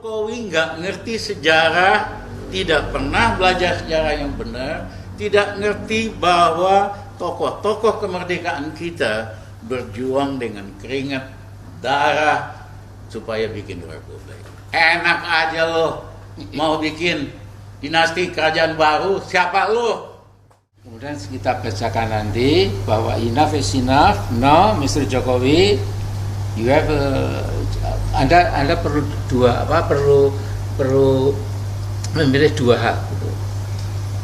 Jokowi nggak ngerti sejarah, tidak pernah belajar sejarah yang benar, tidak ngerti bahwa tokoh-tokoh kemerdekaan kita berjuang dengan keringat darah supaya bikin republik. Enak aja lo mau bikin dinasti kerajaan baru, siapa lo? Kemudian kita bacakan nanti bahwa enough is enough. No, Mr. Jokowi, you have Anda perlu perlu memilih dua hal.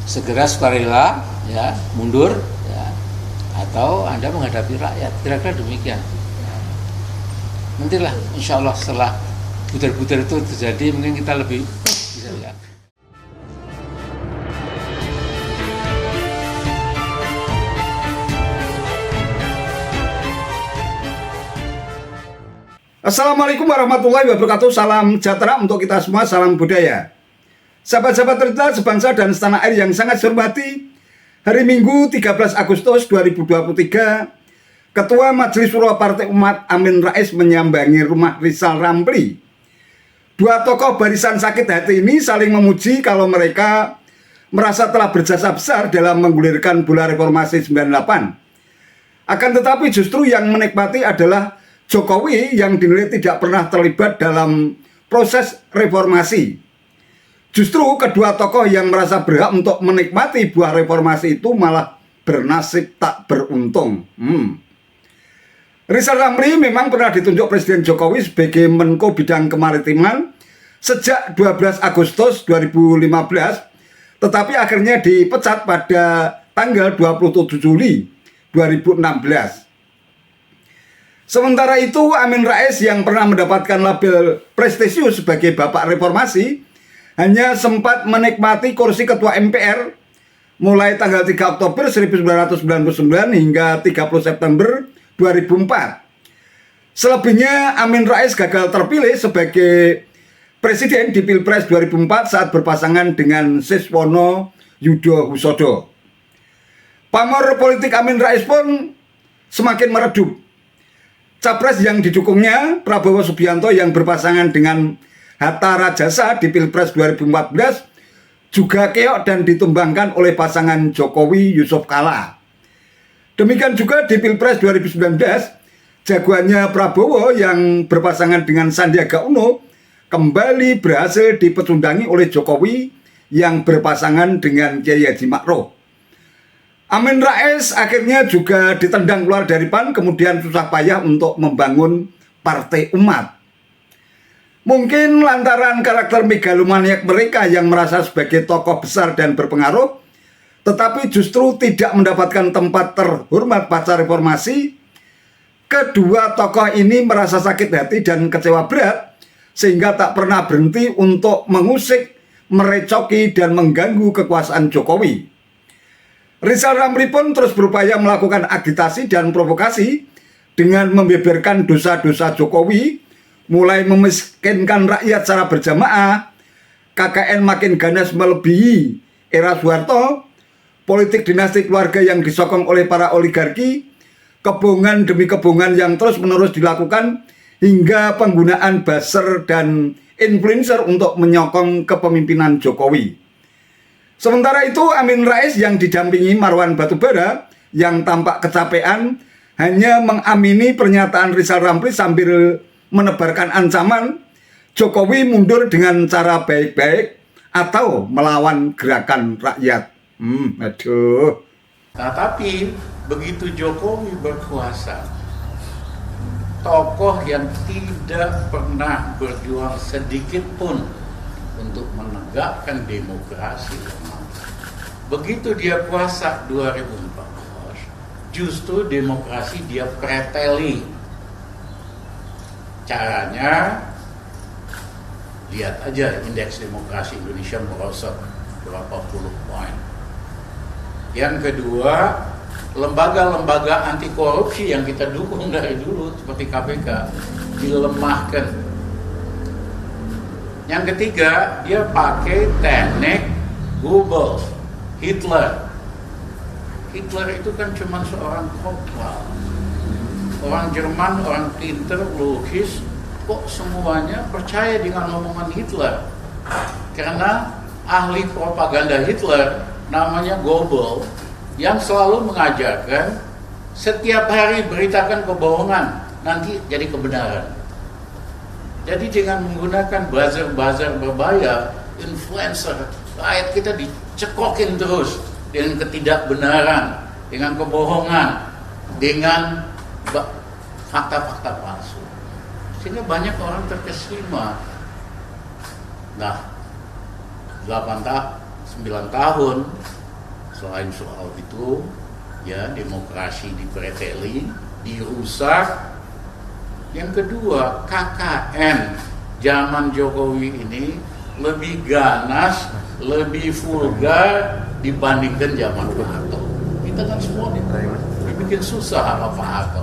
Segera sukarela, ya, mundur, ya, atau Anda menghadapi rakyat. Kira-kira demikian. Nantilah, insya Allah setelah butir-butir itu terjadi, mungkin kita lebih bisa lihat. Assalamualaikum warahmatullahi wabarakatuh. Salam sejahtera untuk kita semua, salam budaya. Sahabat-sahabat tercinta sebangsa dan setanah air yang sangat saya hormati, hari Minggu 13 Agustus 2023, Ketua Majelis Syuro Partai Umat Amin Rais menyambangi rumah Rizal Ramli. Dua tokoh barisan sakit hati ini saling memuji kalau mereka merasa telah berjasa besar dalam menggulirkan bola reformasi 98. Akan tetapi justru yang menikmati adalah Jokowi yang dinilai tidak pernah terlibat dalam proses reformasi. Justru kedua tokoh yang merasa berhak untuk menikmati buah reformasi itu malah bernasib tak beruntung. Rizal Ramli memang pernah ditunjuk Presiden Jokowi sebagai Menko Bidang Kemaritiman sejak 12 Agustus 2015, tetapi akhirnya dipecat pada tanggal 27 Juli 2016. Sementara itu, Amin Rais yang pernah mendapatkan label prestisius sebagai Bapak Reformasi hanya sempat menikmati kursi Ketua MPR mulai tanggal 3 Oktober 1999 hingga 30 September 2004. Selebihnya, Amin Rais gagal terpilih sebagai Presiden di Pilpres 2004 saat berpasangan dengan Siswono Yudho Husodo. Pamor politik Amin Rais pun semakin meredup. Capres yang didukungnya, Prabowo Subianto yang berpasangan dengan Hatta Rajasa di Pilpres 2014, juga keok dan ditumbangkan oleh pasangan Jokowi Yusuf Kala. Demikian juga di Pilpres 2019, jagoannya Prabowo yang berpasangan dengan Sandiaga Uno kembali berhasil dipecundangi oleh Jokowi yang berpasangan dengan Kiai Haji Ma'ruf. Amin Rais akhirnya juga ditendang keluar dari PAN, kemudian susah payah untuk membangun Partai Umat. Mungkin lantaran karakter megalomaniak mereka yang merasa sebagai tokoh besar dan berpengaruh, tetapi justru tidak mendapatkan tempat terhormat pasca reformasi, kedua tokoh ini merasa sakit hati dan kecewa berat, sehingga tak pernah berhenti untuk mengusik, merecoki, dan mengganggu kekuasaan Jokowi. Rizal Ramli pun terus berupaya melakukan agitasi dan provokasi dengan membeberkan dosa-dosa Jokowi, mulai memiskinkan rakyat secara berjamaah, KKN makin ganas melebihi era Soeharto, politik dinasti keluarga yang disokong oleh para oligarki, kebohongan demi kebohongan yang terus-menerus dilakukan, hingga penggunaan buzzer dan influencer untuk menyokong kepemimpinan Jokowi. Sementara itu, Amin Rais yang didampingi Marwan Batubara yang tampak kecapean hanya mengamini pernyataan Rizal Ramli sambil menebarkan ancaman Jokowi mundur dengan cara baik-baik atau melawan gerakan rakyat. Aduh. Tapi begitu Jokowi berkuasa, tokoh yang tidak pernah berjuang sedikit pun untuk menegakkan demokrasi, begitu dia kuasa 2014, justru demokrasi dia preteli. Caranya, lihat aja indeks demokrasi Indonesia merosot berapa puluh poin. Yang kedua, lembaga-lembaga anti korupsi yang kita dukung dari dulu seperti KPK dilemahkan. Yang ketiga, dia pakai teknik Google. Hitler itu kan cuma seorang kopral, orang Jerman, orang pinter, logis, kok semuanya percaya dengan omongan Hitler? Karena ahli propaganda Hitler namanya Goebbels yang selalu mengajarkan setiap hari beritakan kebohongan, nanti jadi kebenaran. Jadi dengan menggunakan buzzer-buzzer berbayar, influencer, rakyat kita dicekokin terus dengan ketidakbenaran, dengan kebohongan, dengan fakta-fakta palsu. Sehingga banyak orang terkesima. Nah, 9 tahun selain soal itu, ya demokrasi dipreteli, dirusak. Yang kedua, KKN zaman Jokowi ini lebih ganas, lebih vulgar dibandingkan zaman Pak Harto. Kita kan semua dibikin susah sama Pak Harto.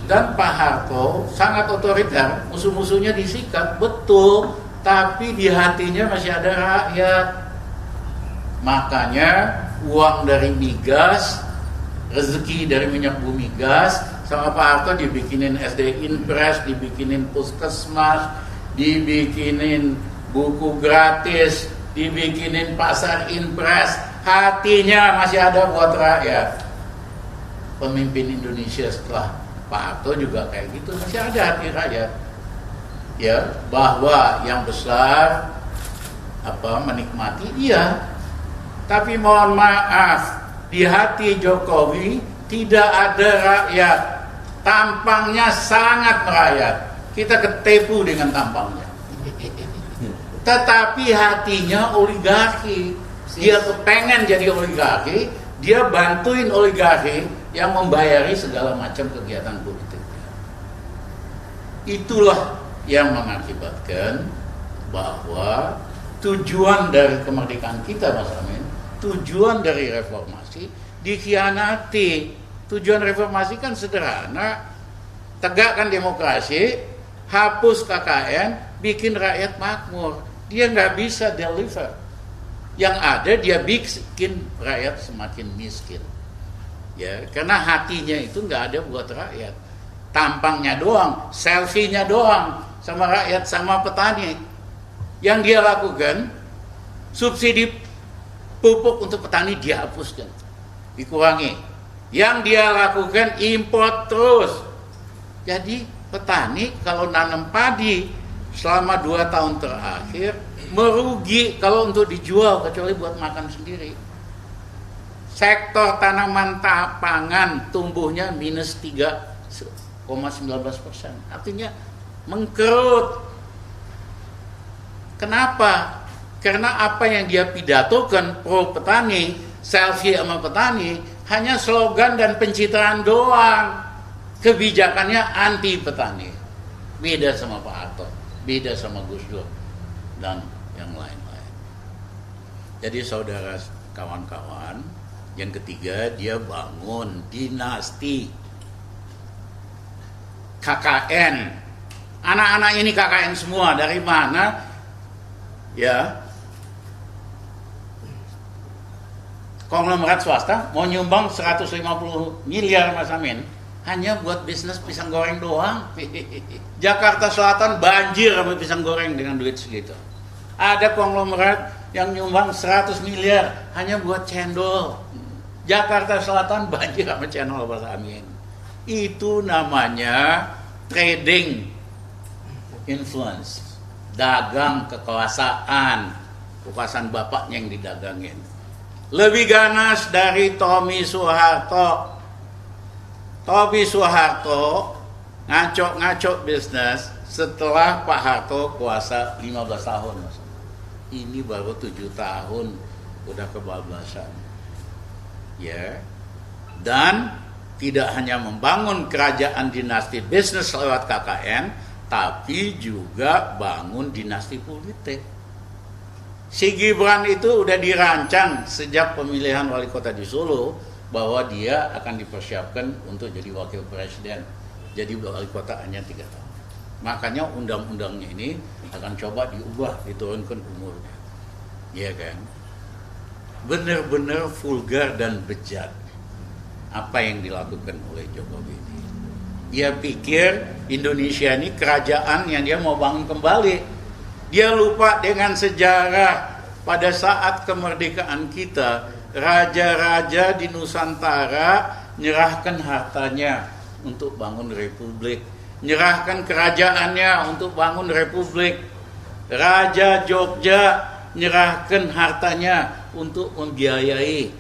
Dan Pak Harto sangat otoriter, musuh-musuhnya disikat, betul, tapi di hatinya masih ada rakyat. Makanya uang dari migas, rezeki dari minyak bumi gas, sama Pak Harto dibikinin SD Impres, dibikinin puskesmas, dibikinin buku gratis, dibikinin pasar Impres, hatinya masih ada buat rakyat. Pemimpin Indonesia setelah Pak Harto juga kayak gitu, masih ada hati rakyat. Ya, bahwa yang besar menikmati, iya. Tapi mohon maaf, di hati Jokowi tidak ada rakyat. Tampangnya sangat merayat. Kita ketipu dengan tampangnya. Tetapi hatinya oligarki. Dia kepengen jadi oligarki, dia bantuin oligarki yang membayari segala macam kegiatan politik. Itulah yang mengakibatkan bahwa tujuan dari kemerdekaan kita, Mas Amin, tujuan dari reformasi dikhianati. Tujuan reformasi kan sederhana, tegakkan demokrasi, hapus KKN, bikin rakyat makmur. Dia nggak bisa deliver. Yang ada dia bikin rakyat semakin miskin. Ya, karena hatinya itu nggak ada buat rakyat. Tampangnya doang, selfie-nya doang sama rakyat, sama petani. Yang dia lakukan, subsidi pupuk untuk petani dihapuskan, dikurangi. Yang dia lakukan import terus. Jadi petani kalau nanam padi selama 2 tahun terakhir merugi kalau untuk dijual, kecuali buat makan sendiri. Sektor tanaman pangan tumbuhnya minus 3,19%. Artinya mengkerut. Kenapa? Karena apa yang dia pidatokan pro petani, selfie sama petani, hanya slogan dan pencitraan doang. Kebijakannya anti petani. Beda sama Pak Harto, beda sama Gus Dur, dan yang lain-lain. Jadi saudara kawan-kawan, yang ketiga dia bangun dinasti KKN. Anak-anak ini KKN semua, dari mana? Ya, konglomerat swasta mau nyumbang 150 miliar Mas Amin hanya buat bisnis pisang goreng doang. Jakarta Selatan banjir sama pisang goreng dengan duit segitu. Ada konglomerat yang nyumbang 100 miliar hanya buat cendol. Jakarta Selatan banjir sama cendol Mas Amin. Itu namanya trading influence, dagang kekuasaan bapaknya yang didagangin. Lebih ganas dari Tommy Soeharto. Tommy Soeharto ngaco-ngaco bisnis setelah Pak Harto kuasa 15 tahun. Ini baru 7 tahun udah kebablasan. Ya. Dan tidak hanya membangun kerajaan dinasti bisnis lewat KKN, tapi juga bangun dinasti politik. Si Gibran itu udah dirancang sejak pemilihan wali kota di Solo bahwa dia akan dipersiapkan untuk jadi wakil presiden. Jadi wali kota hanya 3 tahun. Makanya undang-undangnya ini akan coba diubah, diturunkan umurnya. Iya kan? Benar-benar vulgar dan bejat apa yang dilakukan oleh Jokowi ini. Dia pikir Indonesia ini kerajaan yang dia mau bangun kembali. Dia lupa dengan sejarah pada saat kemerdekaan kita, raja-raja di Nusantara nyerahkan hartanya untuk bangun republik, nyerahkan kerajaannya untuk bangun republik. Raja Jogja nyerahkan hartanya untuk membiayai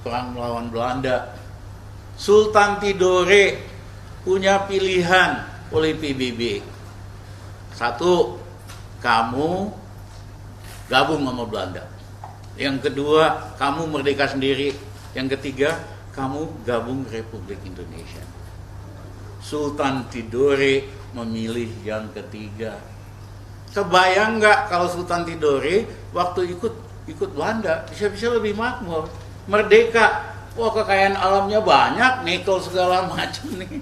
perang melawan Belanda. Sultan Tidore punya pilihan oleh PBB. Satu, kamu gabung sama Belanda. Yang kedua, kamu merdeka sendiri. Yang ketiga, kamu gabung Republik Indonesia. Sultan Tidore memilih yang ketiga. Kebayang nggak kalau Sultan Tidore waktu ikut Belanda bisa-bisa lebih makmur, merdeka. Wah, kekayaan alamnya banyak, nikel segala macam nih,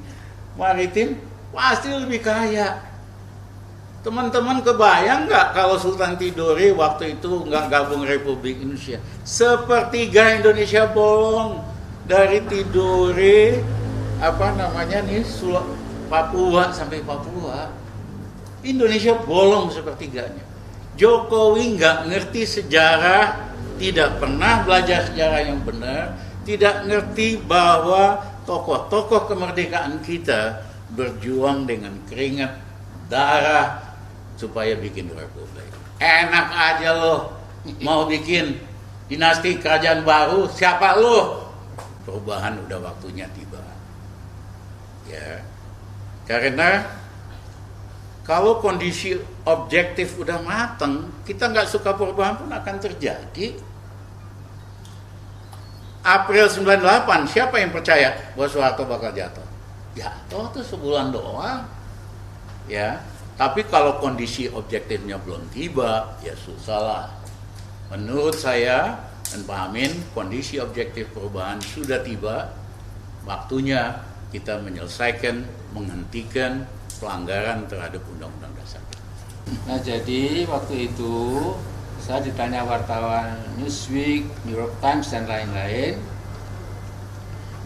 maritim pasti lebih kaya. Teman-teman kebayang nggak kalau Sultan Tidore waktu itu nggak gabung Republik Indonesia? Sepertiga Indonesia bolong dari Tidore Papua sampai Papua. Indonesia bolong sepertiganya. Jokowi nggak ngerti sejarah, tidak pernah belajar sejarah yang benar, tidak ngerti bahwa tokoh-tokoh kemerdekaan kita berjuang dengan keringat, darah, supaya bikin republik. Enak aja loh mau bikin dinasti kerajaan baru, siapa lo? Perubahan udah waktunya tiba. Ya, karena kalau kondisi objektif udah matang, kita nggak suka perubahan pun akan terjadi. April 98, siapa yang percaya bahwa Soeharto bakal jatuh? Jatuh tuh sebulan doang. Ya, tapi kalau kondisi objektifnya belum tiba, ya susah lah. Menurut saya dan Pak Amin, kondisi objektif perubahan sudah tiba. Waktunya kita menyelesaikan, menghentikan pelanggaran terhadap Undang-Undang Dasar. Nah, jadi waktu itu saya ditanya wartawan Newsweek, New York Times dan lain-lain.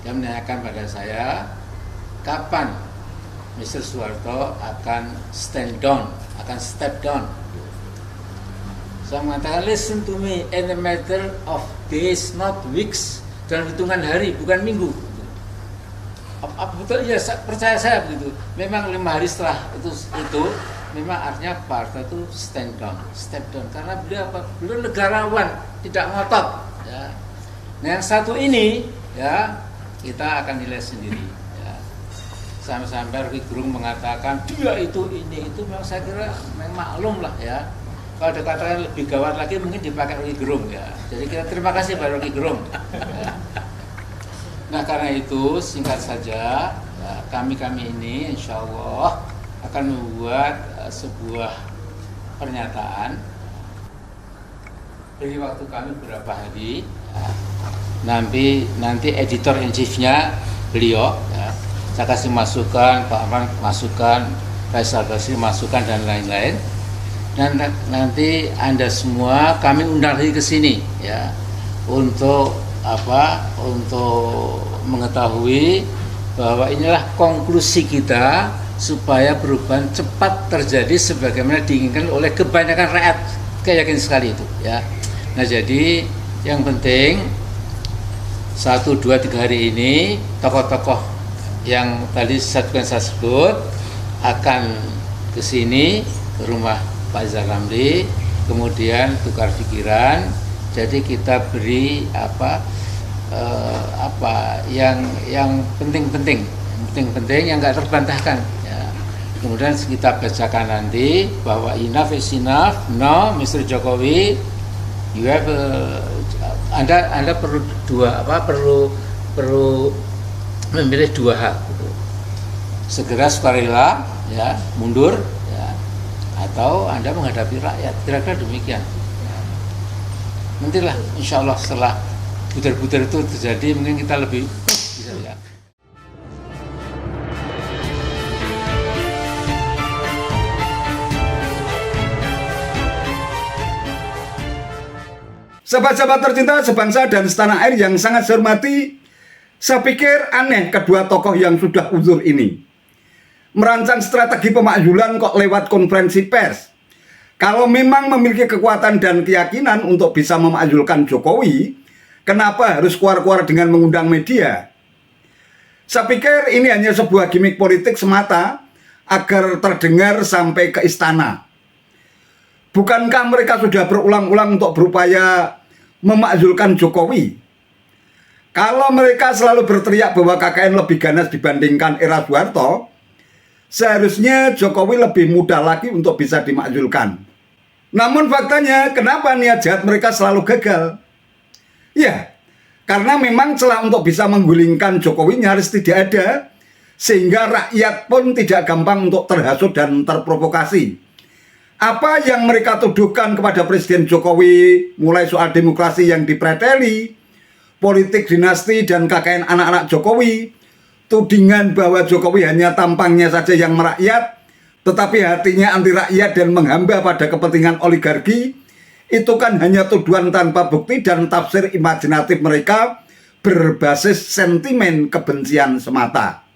Dia menanyakan pada saya, kapan Mr. Soeharto akan stand down, akan step down. Saya mengatakan, listen to me, in a matter of days, not weeks, dalam hitungan hari, bukan minggu. Betul ya, percaya saya begitu. Memang 5 hari setelah itu memang artinya Pak Harto itu stand down, step down, karena beliau negarawan, tidak ngotot. Ya. Nah, yang satu ini, ya kita akan nilai sendiri. Ya. Sampai Rocky Gerung mengatakan dia itu ini itu, memang saya kira memang maklum lah ya. Kalau dikatakan lebih gawat lagi mungkin dipakai Rocky Gerung ya. Jadi kita terima kasih Pak Rocky Gerung. Ya. Nah, karena itu singkat saja ya, kami ini insya Allah akan membuat sebuah pernyataan. Beri waktu kami beberapa hari. Ya. Nanti editor in chief-nya beliau. Ya. Saya kasih masukan, Pak Amran masukan, Faisal Basri masukan dan lain-lain. Dan nanti Anda semua kami undang lagi ke sini ya untuk mengetahui bahwa inilah konklusi kita supaya perubahan cepat terjadi sebagaimana diinginkan oleh kebanyakan rakyat. Saya yakin sekali itu ya. Nah, jadi yang penting 1, 2, 3 hari ini tokoh-tokoh yang tadi saya sebut akan ke sini, ke rumah Pak Rizal Ramli, kemudian tukar pikiran. Jadi kita beri yang penting-penting yang nggak terbantahkan. Ya. Kemudian kita bacakan nanti bahwa enough is enough. No, Mr. Jokowi, you have Anda perlu memilih 2 hal. Segera sukarela, ya, mundur, ya, atau Anda menghadapi rakyat. Kira-kira demikian. Ya. Nantilah, insya Allah setelah butir-butir itu terjadi, mungkin kita lebih bisa lihat. Sahabat-sahabat tercinta sebangsa dan setanah air yang sangat saya hormati, Saya pikir aneh kedua tokoh yang sudah uzur ini merancang strategi pemakzulan kok lewat konferensi pers. Kalau memang memiliki kekuatan dan keyakinan untuk bisa memakzulkan Jokowi, kenapa harus keluar-keluar dengan mengundang media? Saya pikir ini hanya sebuah gimmick politik semata agar terdengar sampai ke istana. Bukankah mereka sudah berulang-ulang untuk berupaya memakzulkan Jokowi? Kalau mereka selalu berteriak bahwa KKN lebih ganas dibandingkan era Soeharto, seharusnya Jokowi lebih mudah lagi untuk bisa dimakzulkan. Namun faktanya, kenapa niat jahat mereka selalu gagal? Ya, karena memang celah untuk bisa menggulingkan Jokowi nyaris tidak ada, sehingga rakyat pun tidak gampang untuk terhasut dan terprovokasi. Apa yang mereka tuduhkan kepada Presiden Jokowi, mulai soal demokrasi yang dipreteli, politik dinasti dan KKN anak-anak Jokowi, tudingan bahwa Jokowi hanya tampangnya saja yang merakyat, tetapi hatinya anti rakyat dan menghamba pada kepentingan oligarki, itu kan hanya tuduhan tanpa bukti dan tafsir imajinatif mereka berbasis sentimen kebencian semata.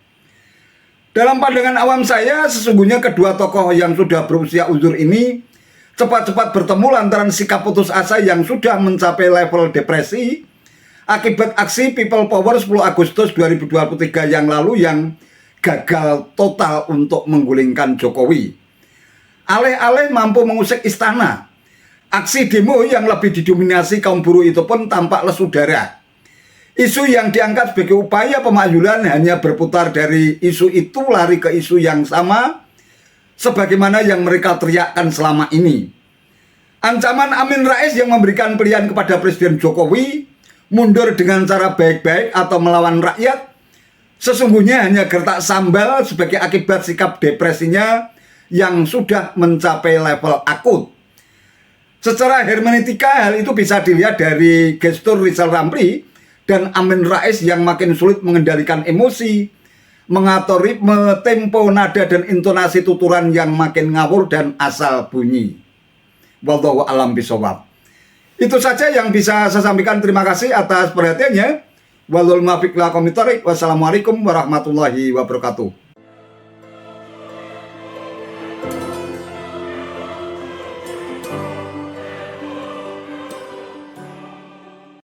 Dalam pandangan awam saya, sesungguhnya kedua tokoh yang sudah berusia uzur ini cepat-cepat bertemu lantaran sikap putus asa yang sudah mencapai level depresi akibat aksi People Power 10 Agustus 2023 yang lalu yang gagal total untuk menggulingkan Jokowi. Aleh-aleh mampu mengusik istana, aksi demo yang lebih didominasi kaum buruh itu pun tampak lesu darah. Isu yang diangkat sebagai upaya pemakzulan hanya berputar dari isu itu lari ke isu yang sama, sebagaimana yang mereka teriakkan selama ini. Ancaman Amin Rais yang memberikan pilihan kepada Presiden Jokowi mundur dengan cara baik-baik atau melawan rakyat, sesungguhnya hanya gertak sambal sebagai akibat sikap depresinya yang sudah mencapai level akut. Secara hermeneutika hal itu bisa dilihat dari gestur Rizal Ramli dan Amin Rais yang makin sulit mengendalikan emosi, mengatur ritme, tempo, nada dan intonasi tuturan yang makin ngawur dan asal bunyi. Wallahu a'lam bishawab. Itu saja yang bisa saya sampaikan. Terima kasih atas perhatiannya. Wassalamualaikum warahmatullahi wabarakatuh.